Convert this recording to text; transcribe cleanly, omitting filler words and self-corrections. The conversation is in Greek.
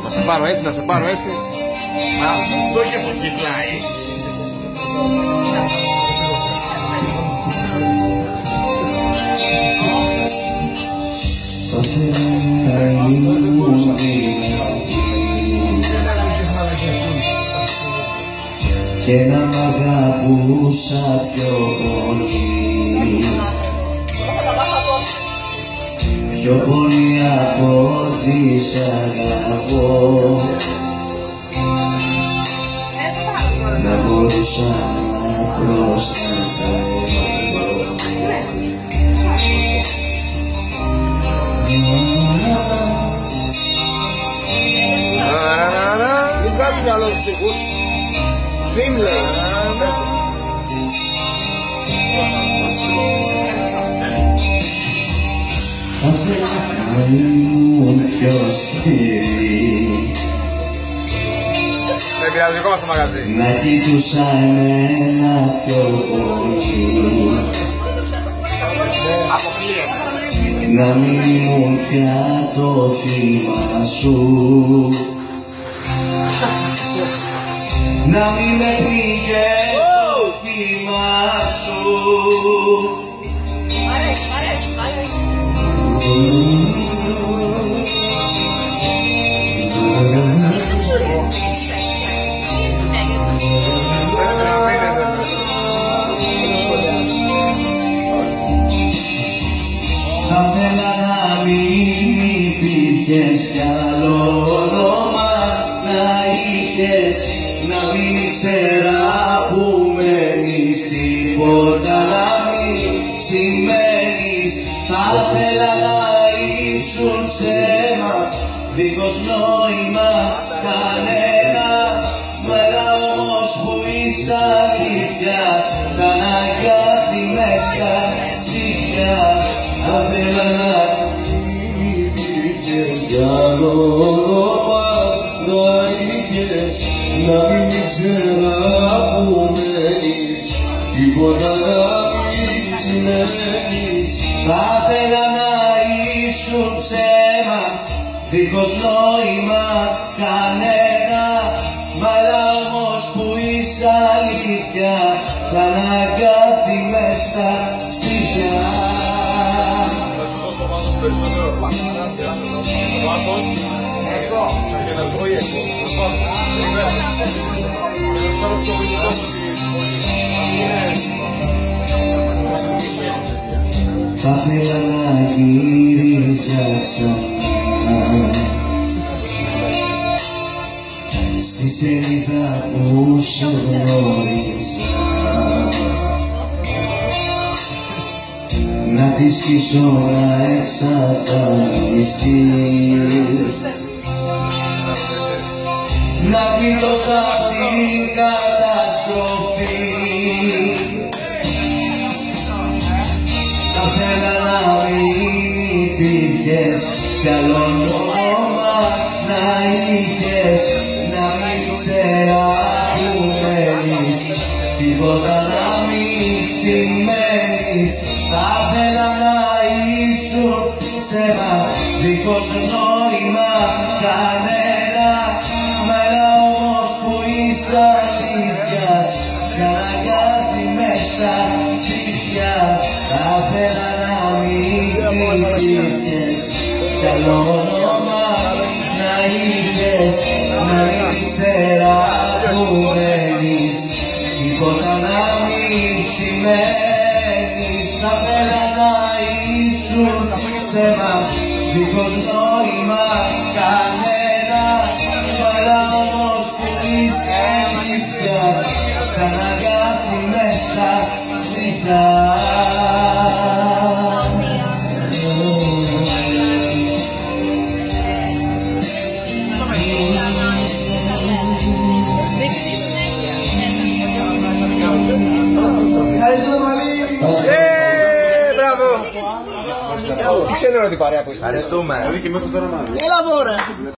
Να σε πάρω έτσι, να σε πάρω έτσι. Αυτό και που κοιτάει. Και να μ' αγαπούσα πιο πολύ, πιο πολύ από ό,τι σ' αγαπώ, να μπορούσα να προστατεύω. Μην κάνει μυαλό στους στίχους. Θύμ λέει. Θα θέλα να ήμουν πιο σκληρή, Δεν πειράζει, δικό μας το μαγαζί. να κοιτούσα εμένα πιο πολύ, να μην ήμουν πια το θύμα σου, να μην με πνίγε το κύμα σου. Θα θέλα να μην υπήρχες κι άλλο όνομα να είχες, να μην ήξερα που μένεις, τίποτα να μην σημαίνεις. Θα θέλα να ήσουν ψέμα, δίχως νόημα κανένα, μαλά όμως που είσαι αλήθεια, σαν αγκάθι μες στα ξύφια. Θα θέλα να υπήρχες κι άλλο όνομα να είχες, να μην ήξερα που μένεις, τίποτα να μην σημαίνεις. Θα θέλα να ήσουν ψέμα, δίχως νόημα κανένα, μαλά όμως που είσαι αλήθεια, σαν αγκάθι μες στα στήθια. Περισσότερο βάθος εδώ για να σου πω θα ήθελα να γύριζα ξανά στη σελίδα που σε γνώριζα, να τη σκίσω να εξαφανιστεί, να γλιτώσω απ' την καταστροφή. Θα θέλα να μην υπήρχες κι άλλο όνομα να είχες, να μην ξέρα που μένεις, τίποτα να μην σημαίνεις. Θα θέλα να ήσουν ψέμα, δίχως νόημα κανένα, μαλά όμως που είσαι αλήθεια, σαν αγκάθι μες στα ξύφια. Θα θέλα να μην υπήρχες κι άλλο όνομα να είχες, να μην ξέρα που μένεις, τίποτα να μην σημαίνεις. Θα θέλα να ήσουν ψέμα, δίχως νόημα κανένα, μαλά όμως που είσαι αλήθεια, σαν αγκάθι μες στα ξύφια. Ευχαριστούμε πολύ. Μπράβο. Τι ξέρω την παρέα που είσαι. Ευχαριστούμε. Έλα εδώ ρε.